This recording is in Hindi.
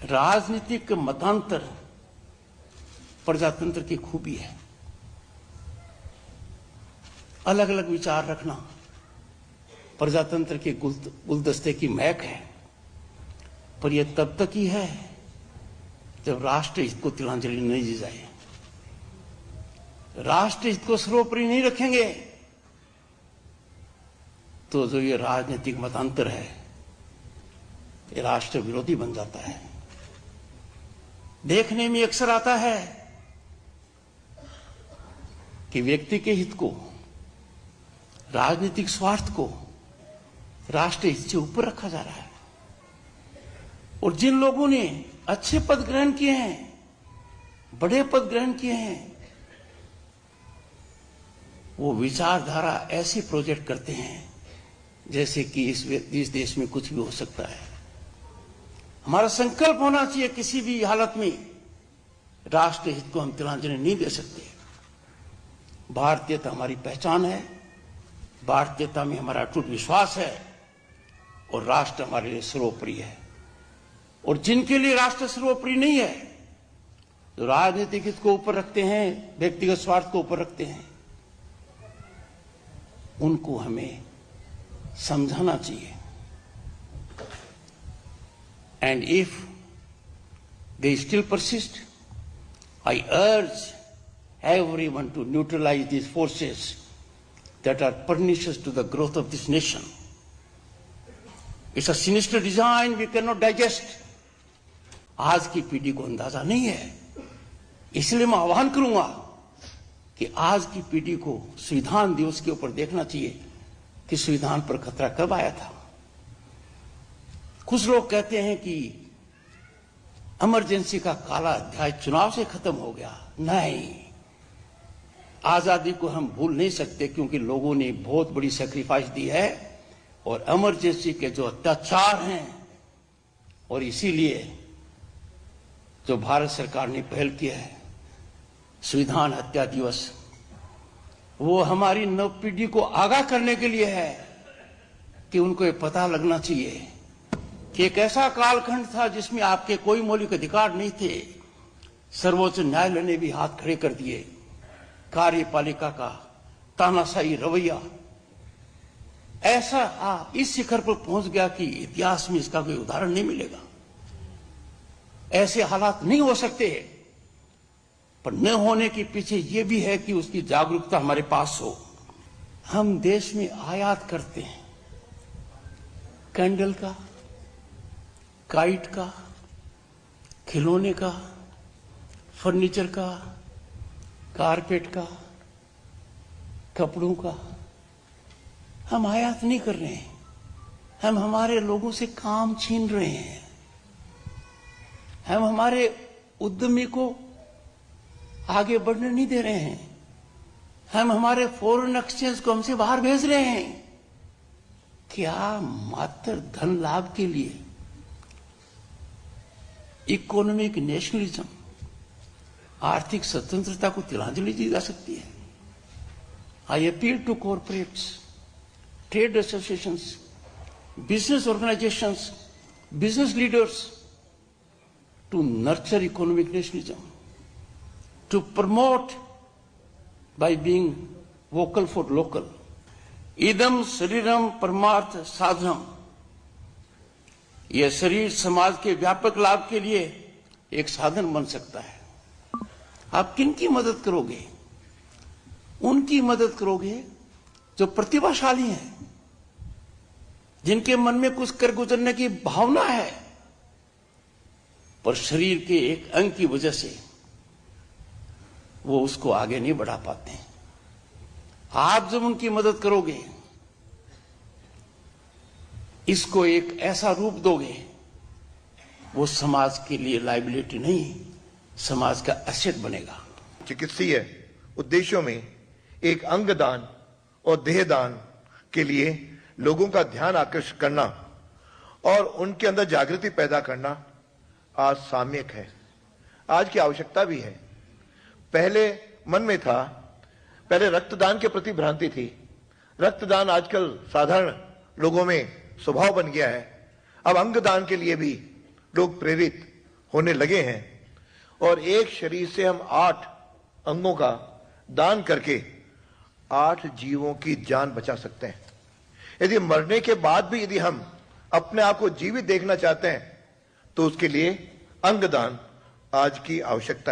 राजनीतिक मतांतर प्रजातंत्र की खूबी है। अलग अलग विचार रखना प्रजातंत्र के गुलदस्ते की महक है, पर यह तब तक ही है जब राष्ट्र हित को तिलांजलि नहीं दी जाए। राष्ट्र हित को सर्वोपरि नहीं रखेंगे तो जो ये राजनीतिक मतांतर है ये राष्ट्र विरोधी बन जाता है। देखने में अक्सर आता है कि व्यक्ति के हित को, राजनीतिक स्वार्थ को राष्ट्र हित से ऊपर रखा जा रहा है। और जिन लोगों ने अच्छे पद ग्रहण किए हैं, बड़े पद ग्रहण किए हैं, वो विचारधारा ऐसी प्रोजेक्ट करते हैं जैसे कि इस देश में कुछ भी हो सकता है। हमारा संकल्प होना चाहिए किसी भी हालत में राष्ट्र हित को हम तिलांजलि नहीं दे सकते। भारतीयता हमारी पहचान है, भारतीयता में हमारा अटूट विश्वास है और राष्ट्र हमारे लिए सर्वोपरि है। और जिनके लिए राष्ट्र सर्वोपरि नहीं है, जो राजनीतिक हित को ऊपर रखते हैं, व्यक्तिगत स्वार्थ को ऊपर रखते हैं, उनको हमें समझाना चाहिए। And if they still persist, I urge everyone to neutralize these forces that are pernicious to the growth of this nation. It's a sinister design we cannot digest. आज की पीढ़ी को अंदाजा नहीं है, इसलिए मैं आह्वान करूंगा कि आज की पीढ़ी को संविधान दिवस के ऊपर देखना चाहिए कि संविधान पर खतरा कब आया था। कुछ लोग कहते हैं कि इमरजेंसी का काला अध्याय चुनाव से खत्म हो गया। नहीं, आजादी को हम भूल नहीं सकते क्योंकि लोगों ने बहुत बड़ी सैक्रिफाइस दी है और इमरजेंसी के जो अत्याचार हैं, और इसीलिए जो भारत सरकार ने पहल किया है संविधान हत्या दिवस, वो हमारी नव पीढ़ी को आगाह करने के लिए है कि उनको ये पता लगना चाहिए कि एक ऐसा कालखंड था जिसमें आपके कोई मौलिक अधिकार नहीं थे। सर्वोच्च न्यायालय ने भी हाथ खड़े कर दिए। कार्यपालिका का तानाशाही रवैया ऐसा इस शिखर पर पहुंच गया कि इतिहास में इसका कोई उदाहरण नहीं मिलेगा। ऐसे हालात नहीं हो सकते, पर न होने के पीछे ये भी है कि उसकी जागरूकता हमारे पास हो। हम देश में आयात करते हैं कैंडल का, काइट का, खिलौने का, फर्नीचर का, कारपेट का, कपड़ों का। हम आयात नहीं कर रहे हैं, हम हमारे लोगों से काम छीन रहे हैं। हम हमारे उद्यमी को आगे बढ़ने नहीं दे रहे हैं। हम हमारे फॉरेन एक्सचेंज को हमसे बाहर भेज रहे हैं। क्या मात्र धन लाभ के लिए इकोनॉमिक नेशनलिज्म, आर्थिक स्वतंत्रता को तिलांजलि दी जा सकती है? I appeal to corporates, trade associations, business organisations, business leaders to nurture economic nationalism, to promote by being vocal for local. Idam शरीरम परमार्थ साधनम। यह शरीर समाज के व्यापक लाभ के लिए एक साधन बन सकता है। आप किनकी मदद करोगे? उनकी मदद करोगे जो प्रतिभाशाली हैं, जिनके मन में कुछ कर गुजरने की भावना है, पर शरीर के एक अंग की वजह से वो उसको आगे नहीं बढ़ा पाते। आप जब उनकी मदद करोगे, इसको एक ऐसा रूप दोगे, वो समाज के लिए लायबिलिटी नहीं, समाज का एसेट बनेगा। चिकित्सीय उद्देश्यों में एक अंगदान और देहदान के लिए लोगों का ध्यान आकर्षित करना और उनके अंदर जागृति पैदा करना आज सामयिक है, आज की आवश्यकता भी है। पहले मन में था, पहले रक्तदान के प्रति भ्रांति थी। रक्तदान आजकल साधारण लोगों में स्वभाव बन गया है। अब अंगदान के लिए भी लोग प्रेरित होने लगे हैं और एक शरीर से हम 8 अंगों का दान करके 8 जीवों की जान बचा सकते हैं। यदि मरने के बाद भी यदि हम अपने आप को जीवित देखना चाहते हैं तो उसके लिए अंगदान आज की आवश्यकता है।